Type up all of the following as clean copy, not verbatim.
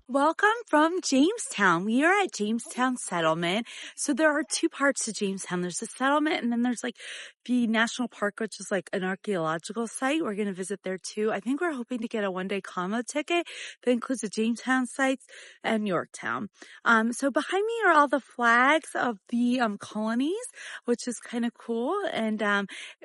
Welcome from Jamestown. We are at Jamestown Settlement. So there are two parts to Jamestown. There's the settlement and then there's like the national park, which is like an archaeological site. We're going to visit there too. I think we're hoping to get a one-day combo ticket that includes the Jamestown sites and Yorktown. So behind me are all the flags of the colonies, which is kind of cool. And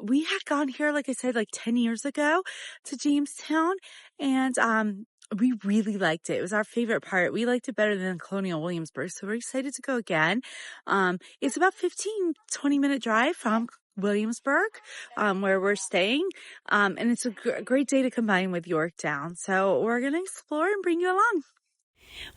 we had gone here, like I said, like 10 years ago to Jamestown. And we really liked it. It was our favorite part. We liked it better than Colonial Williamsburg, so we're excited to go again. It's about 15-20 minute drive from Williamsburg, where we're staying. And it's a great day to combine with Yorktown. So we're going to explore and bring you along.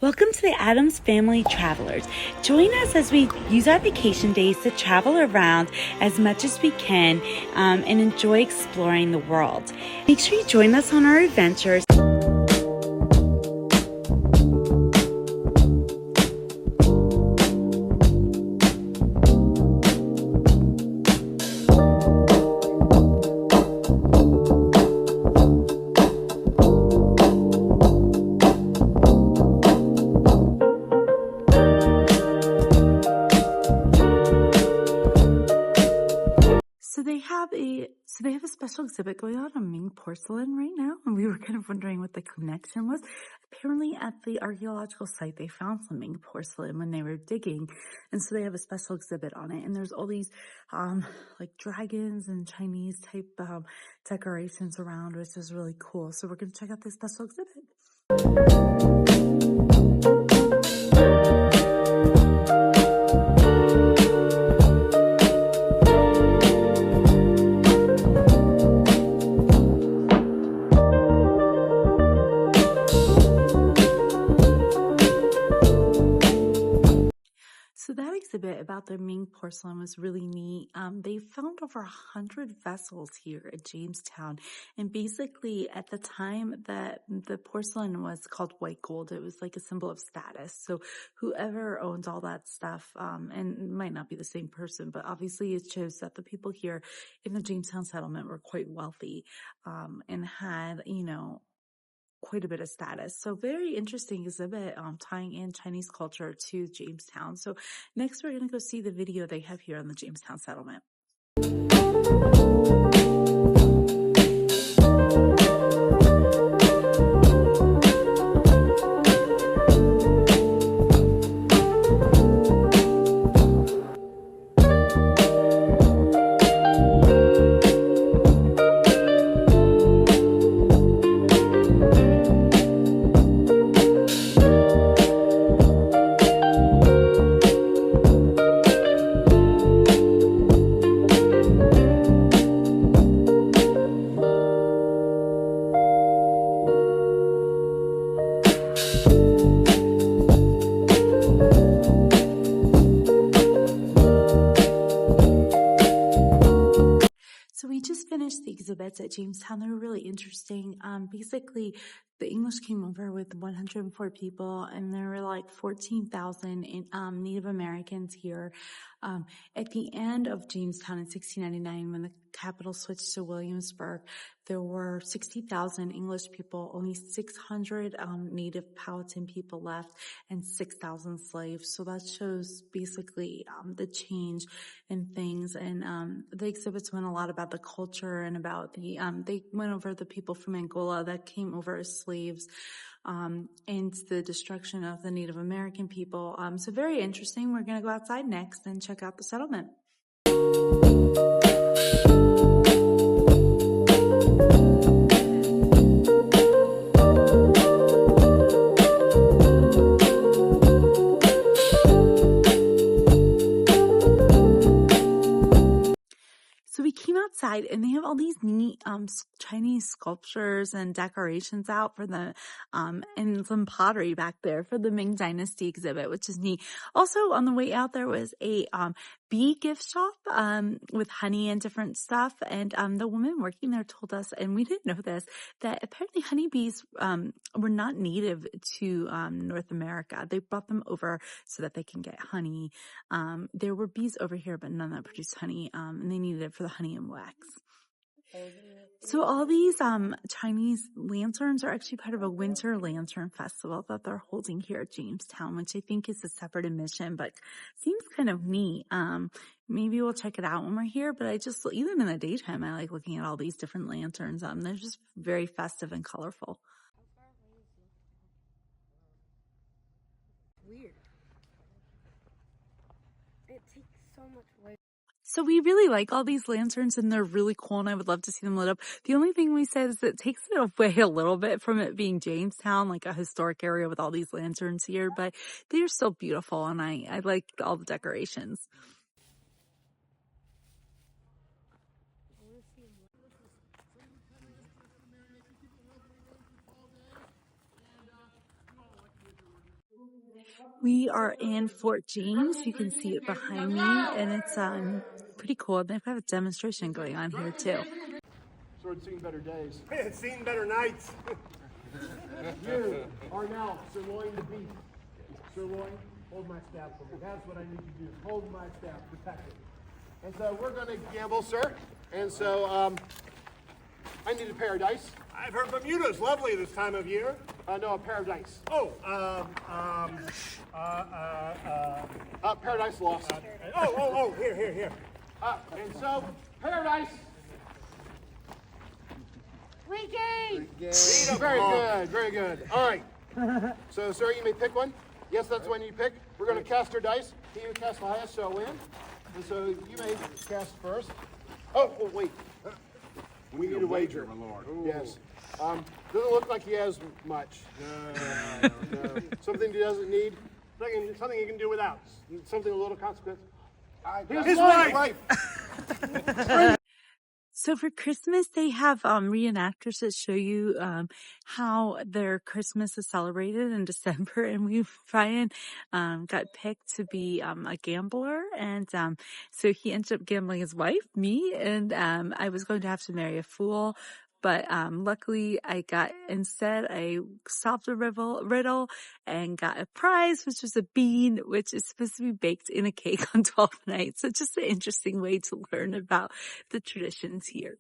Welcome to the Adams Family Travelers. Join us as we use our vacation days to travel around as much as we can and enjoy exploring the world. Make sure you join us on our adventures. So they have a special exhibit going on Ming porcelain right now, and we were kind of wondering what the connection was. Apparently at the archaeological site, they found some Ming porcelain when they were digging, and so they have a special exhibit on it. And there's all these like dragons and Chinese type decorations around, which is really cool. So we're going to check out this special exhibit. So that exhibit about the Ming porcelain was really neat. They found over 100 vessels here at Jamestown. And basically at the time that the porcelain was called white gold, it was like a symbol of status. So whoever owned all that stuff, and it might not be the same person, but obviously it shows that the people here in the Jamestown settlement were quite wealthy, and had, quite a bit of status. So very interesting exhibit tying in Chinese culture to Jamestown. So next we're going to go see the video they have here on the Jamestown settlement. So we just finished the exhibits at Jamestown. They were really interesting. Basically, the English came over with 104 people, and there were like 14,000 Native Americans here. At the end of Jamestown in 1699, when the capital switched to Williamsburg, there were 60,000 English people, only 600 Native Powhatan people left, and 6,000 slaves. So that shows basically the change in things. And the exhibits went a lot about the culture and about the, they went over the people from Angola that came over as slaves, and the destruction of the Native American people. So very interesting. We're going to go outside next and check out the settlement. So we came outside and they have all these neat Chinese sculptures and decorations out for the and some pottery back there for the Ming Dynasty exhibit, which is neat. Also on the way out there was a bee gift shop with honey and different stuff, and the woman working there told us, and we didn't know this, that apparently honeybees were not native to North America. They brought them over so that they can get honey. There were bees over here, but none that produced honey, and they needed it for the honey and wax. So all these Chinese lanterns are actually part of a winter lantern festival that they're holding here at Jamestown, which I think is a separate admission, but seems kind of neat. Maybe we'll check it out when we're here, but even in the daytime, I like looking at all these different lanterns. They're just very festive and colorful. Weird. It takes so much weight. So we really like all these lanterns and they're really cool and I would love to see them lit up. The only thing we said is it takes it away a little bit from it being Jamestown, like a historic area with all these lanterns here, but they're still beautiful and I like all the decorations. We are in Fort James. You can see it behind me and it's pretty cool. They've got a demonstration going on here too. So it's seen better days. It's seen better nights. You are now sirloin the beef. Sirloin, hold my staff for me. That's what I need to do. Hold my staff, protect it. And so we're going to gamble, sir. And so I need a pair of dice. I've heard Bermuda's lovely this time of year. No, a pair of dice. Paradise Lost. Here. And so, paradise. Very good. All right. So, sir, you may pick one. Yes, that's the one you pick. We're going to cast our dice. He who casts the highest shall win. And so, you may cast first. Oh wait. We need a wager. My lord. Yes. Doesn't look like he has much. No. Something he doesn't need. Something you can do without. Something a little consequence. His wife. So for Christmas, they have reenactors that show you how their Christmas is celebrated in December. And Brian got picked to be a gambler. And so he ended up gambling his wife, me, and I was going to have to marry a fool. But luckily, I solved a riddle and got a prize, which was a bean, which is supposed to be baked in a cake on 12th night. So just an interesting way to learn about the traditions here.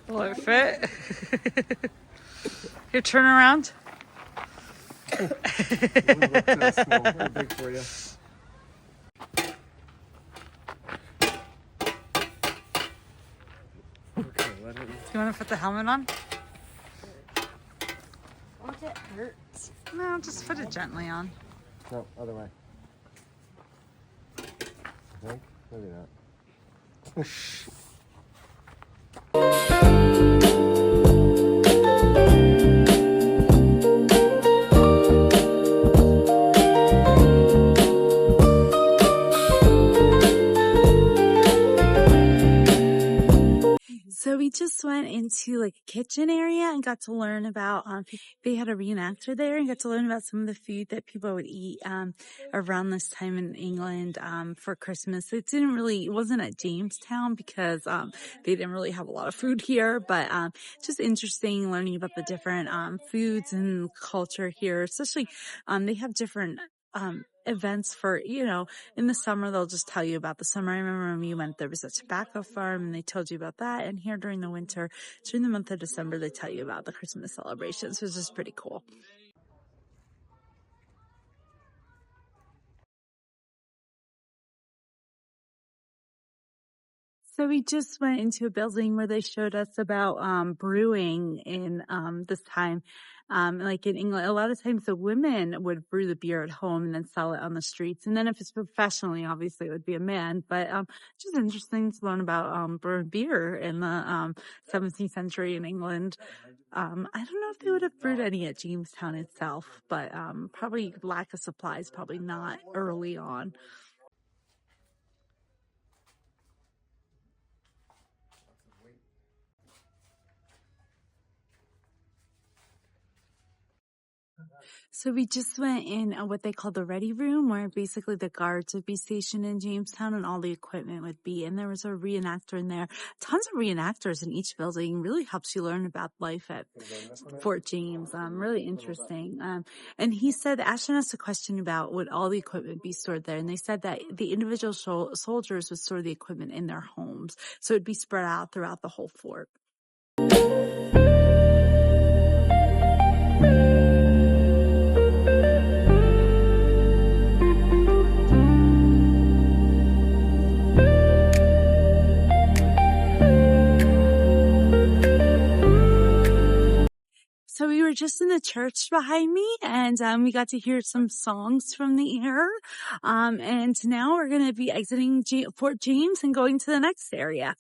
Will it fit? Your turnaround? Very big for you. Do you want to put the helmet on? Won't it hurt? No, just put it gently on. No, other way. No, maybe not. So we just went into like a kitchen area and got to learn about, they had a reenactor there and got to learn about some of the food that people would eat, around this time in England, for Christmas. It wasn't at Jamestown because, they didn't really have a lot of food here, but, just interesting learning about the different, foods and culture here, especially, they have different, events for, in the summer, they'll just tell you about the summer. I remember when we went, there was a tobacco farm and they told you about that. And here during the winter, during the month of December, they tell you about the Christmas celebrations, which is pretty cool. So we just went into a building where they showed us about brewing in this time. Like in England, a lot of times the women would brew the beer at home and then sell it on the streets. And then if it's professionally, obviously it would be a man. But just interesting to learn about brewing beer in the 17th century in England. I don't know if they would have brewed any at Jamestown itself, but probably lack of supplies, probably not early on. So we just went in what they call the ready room, where basically the guards would be stationed in Jamestown and all the equipment would be. And there was a reenactor in there. Tons of reenactors in each building. Really helps you learn about life at Fort James. Really interesting. And he said, Ashton asked a question about would all the equipment be stored there. And they said that the individual soldiers would store the equipment in their homes. So it'd be spread out throughout the whole fort. So we were just in the church behind me, and we got to hear some songs from the air. And now we're going to be exiting Fort James and going to the next area.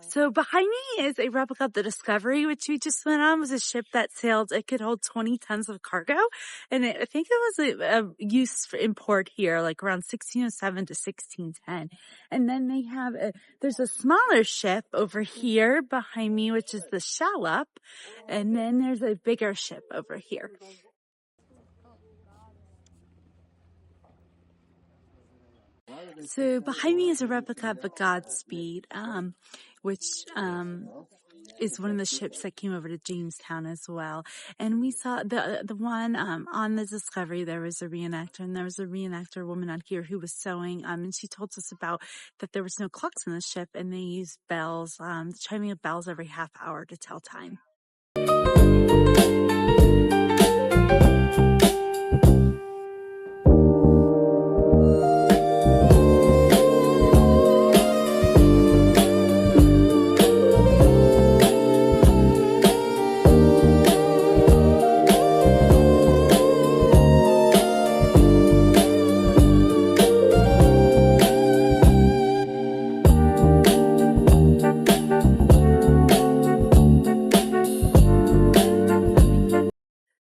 So behind me is a replica of the Discovery, which we just went on. It was a ship that sailed. It could hold 20 tons of cargo. And I think it was used in port here, like around 1607 to 1610. And then they have there's a smaller ship over here behind me, which is the Shallop. And then there's a bigger ship over here. So behind me is a replica of the Godspeed, which is one of the ships that came over to Jamestown as well. And we saw the one on the Discovery, there was a reenactor, and there was a reenactor woman on here who was sewing, and she told us about that there was no clocks on the ship, and they used bells, chiming of bells every half hour to tell time.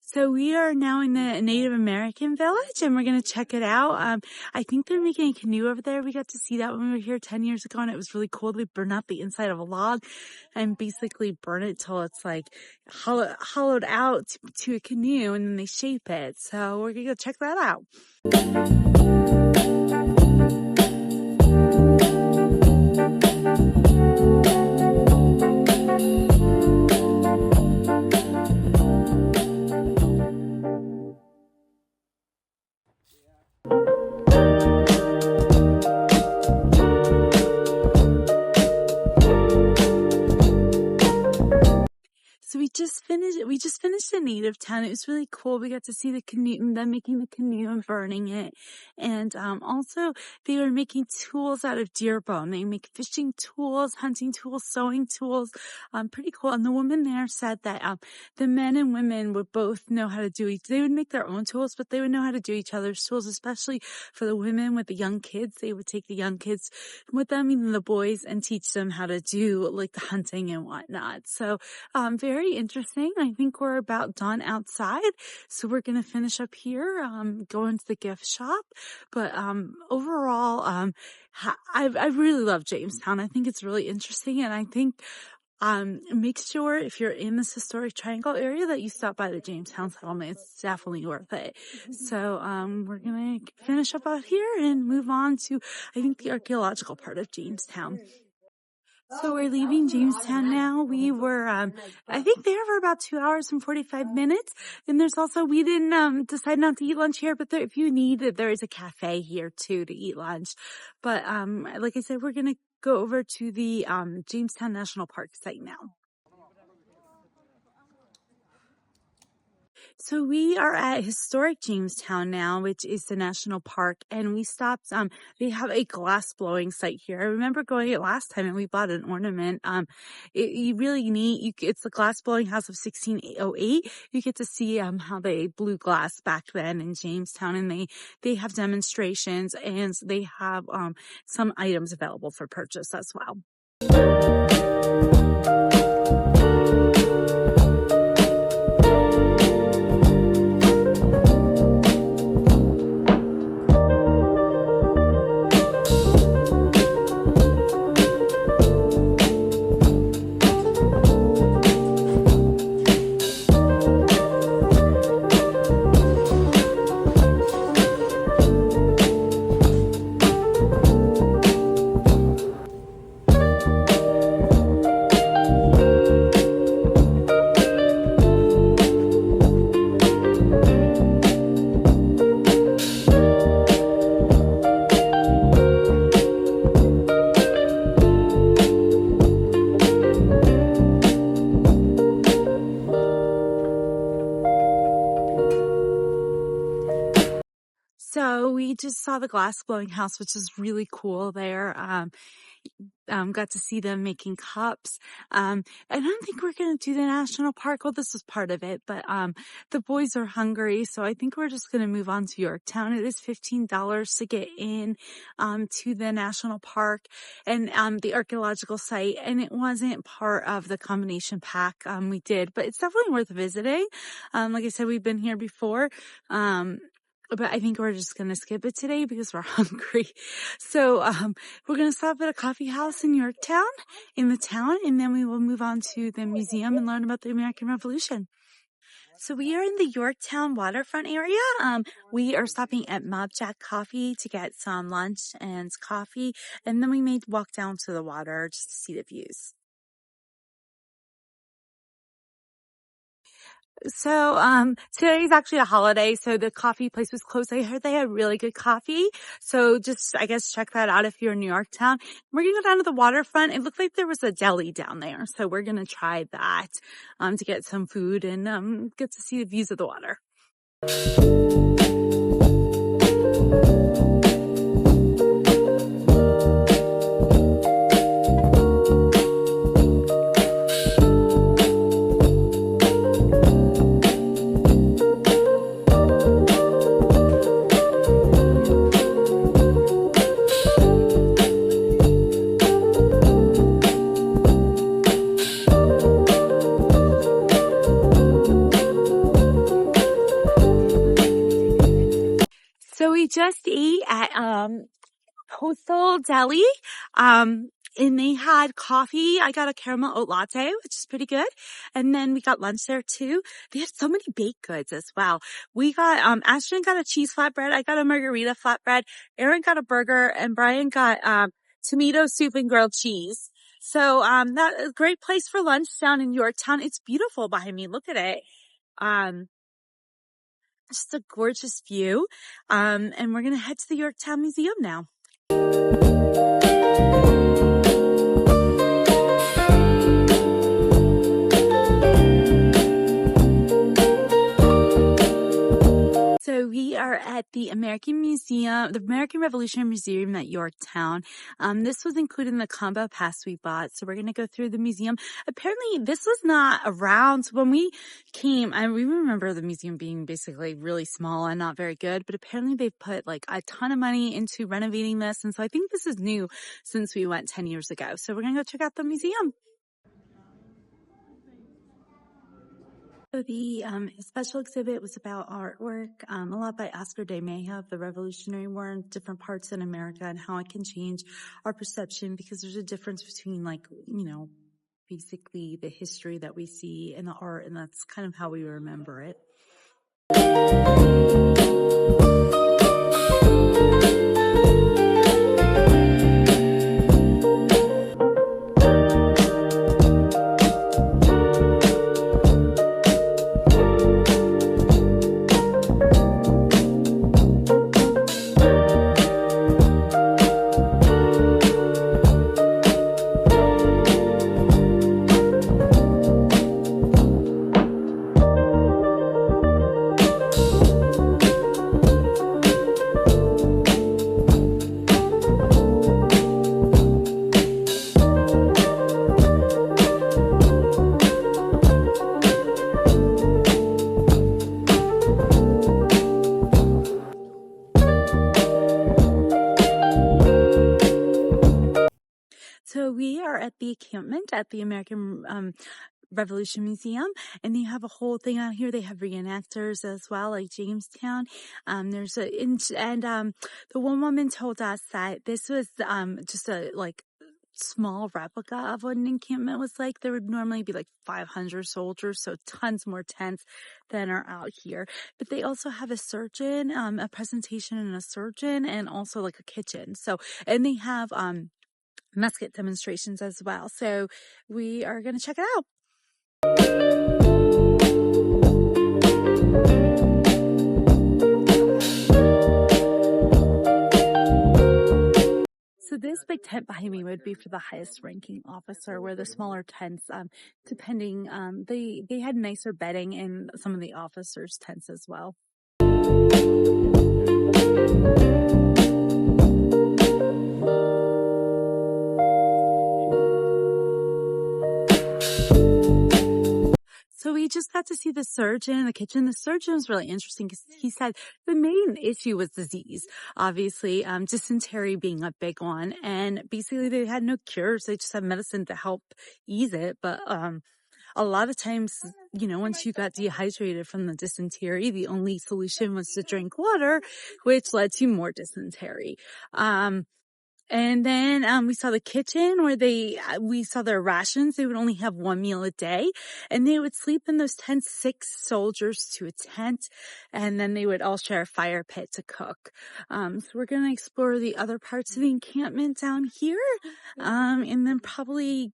So we are now in the Native American village, and we're going to check it out. I think they're making a canoe over there. We got to see that when we were here 10 years ago, and it was really cool. They burn out the inside of a log and basically burn it till it's like hollowed out to a canoe, and then they shape it. So we're going to go check that out. So we just finished a native town. It was really cool. We got to see the canoe, and them making the canoe and burning it. And also they were making tools out of deer bone. They make fishing tools, hunting tools, sewing tools. Pretty cool. And the woman there said that the men and women would both know how to they would make their own tools, but they would know how to do each other's tools, especially for the women with the young kids. They would take the young kids with them, even the boys, and teach them how to do like the hunting and whatnot. So very interesting. I think we're about done outside, so we're going to finish up here, go into the gift shop. But overall, I really love Jamestown. I think it's really interesting, and I think make sure if you're in this historic triangle area that you stop by the Jamestown Settlement. It's definitely worth it. So we're going to finish up out here and move on to, I think, the archaeological part of Jamestown. So we're leaving Jamestown now. We were, I think there for about 2 hours and 45 minutes. And there's also, we didn't decide not to eat lunch here, but if you need it, there is a cafe here too to eat lunch. But like I said, we're going to go over to the Jamestown National Park site now. So we are at historic Jamestown now, which is the national park, and we stopped, they have a glass blowing site here. I remember going it last time and we bought an ornament. You really neat. It's the glass blowing house of 1608. You get to see, how they blew glass back then in Jamestown, and they have demonstrations, and they have, some items available for purchase as well. So we just saw the glass blowing house, which is really cool there. Got to see them making cups. And I don't think we're going to do the national park. Well, this was part of it, but, the boys are hungry. So I think we're just going to move on to Yorktown. It is $15 to get in, to the national park and, the archaeological site. And it wasn't part of the combination pack, we did, but it's definitely worth visiting. Like I said, we've been here before. But I think we're just going to skip it today because we're hungry. So, we're going to stop at a coffee house in Yorktown, in the town, and then we will move on to the museum and learn about the American Revolution. So we are in the Yorktown waterfront area. We are stopping at Mob Jack Coffee to get some lunch and coffee, and then we may walk down to the water just to see the views. So, today is actually a holiday, so the coffee place was closed. I heard they had really good coffee. So just, I guess, check that out if you're in New Yorktown. We're gonna go down to the waterfront. It looked like there was a deli down there. So we're gonna try that, to get some food and, get to see the views of the water. So we just ate at, Postal Deli, and they had coffee. I got a caramel oat latte, which is pretty good. And then we got lunch there too. They had so many baked goods as well. We got, Ashton got a cheese flatbread. I got a margarita flatbread. Aaron got a burger and Brian got, tomato soup and grilled cheese. So, that is a great place for lunch down in Yorktown. It's beautiful behind me. Look at it. Just a gorgeous view. And we're going to head to the Yorktown Museum now. So we are at the American Museum, the American Revolutionary Museum at Yorktown. This was included in the combo pass we bought. So we're going to go through the museum. Apparently this was not around. So when we came, and we remember the museum being basically really small and not very good, but apparently they've put like a ton of money into renovating this. And so I think this is new since we went 10 years ago. So we're going to go check out the museum. So the special exhibit was about artwork, a lot by Oscar de Mejia of the Revolutionary War in different parts in America and how it can change our perception because there's a difference between like, basically the history that we see in the art, and that's kind of how we remember it. So we are at the encampment at the American Revolution Museum, and they have a whole thing out here. They have reenactors as well, like Jamestown. The one woman told us that this was just a like small replica of what an encampment was like. There would normally be like 500 soldiers, so tons more tents than are out here. But they also have a surgeon, a presentation and a surgeon, and also like a kitchen. So, and they have musket demonstrations as well. So we are going to check it out. So this big tent behind me would be for the highest ranking officer, where the smaller tents, depending, they had nicer bedding in some of the officers' tents as well. So we just got to see the surgeon in the kitchen. The surgeon was really interesting because he said the main issue was disease. Obviously, dysentery being a big one. And basically they had no cures. They just had medicine to help ease it. But, a lot of times, you know, once you got dehydrated from the dysentery, the only solution was to drink water, which led to more dysentery. And then, we saw the kitchen where we saw their rations. They would only have one meal a day, and they would sleep in those tents, 6 soldiers to a tent, and then they would all share a fire pit to cook. So we're going to explore the other parts of the encampment down here, and then probably,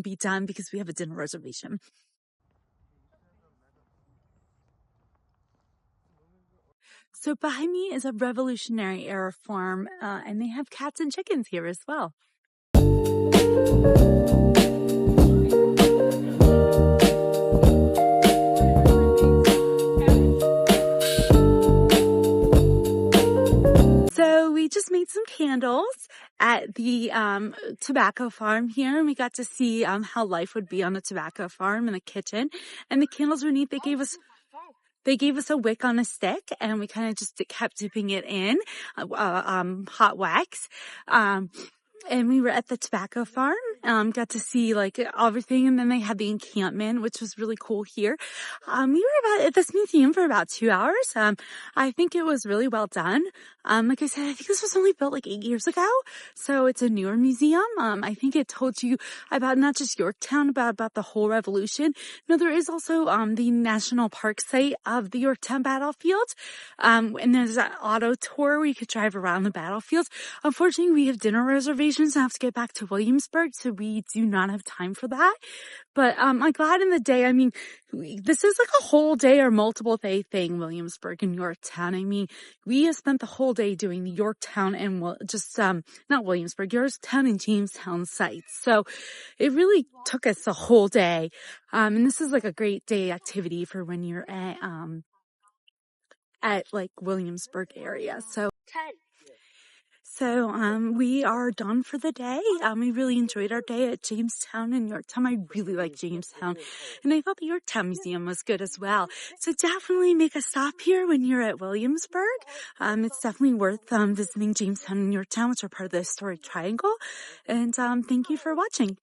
be done because we have a dinner reservation. So behind me is a Revolutionary Era farm, and they have cats and chickens here as well. So we just made some candles at the tobacco farm here, and we got to see how life would be on a tobacco farm in the kitchen. And the candles were neat. They gave us a wick on a stick, and we kind of just kept dipping it in hot wax. And we were at the tobacco farm, got to see like everything. And then they had the encampment, which was really cool here. We were at this museum for about 2 hours. I think it was really well done. Like I said, I think this was only built like 8 years ago. So it's a newer museum. I think it told you about not just Yorktown, about the whole revolution. No, there is also, the national park site of the Yorktown battlefield. And there's an auto tour where you could drive around the battlefield. Unfortunately, we have dinner reservations. I have to get back to Williamsburg, so we do not have time for that. But I'm glad in the day. I mean, this is like a whole day or multiple day thing, Williamsburg and Yorktown. I mean, we have spent the whole day doing the Yorktown and not Williamsburg, Yorktown and Jamestown sites. So it really took us a whole day. And this is like a great day activity for when you're at like Williamsburg area. So, we are done for the day. We really enjoyed our day at Jamestown and Yorktown. I really like Jamestown, and I thought the Yorktown Museum was good as well. So definitely make a stop here when you're at Williamsburg. It's definitely worth, visiting Jamestown and Yorktown, which are part of the historic triangle. And, thank you for watching.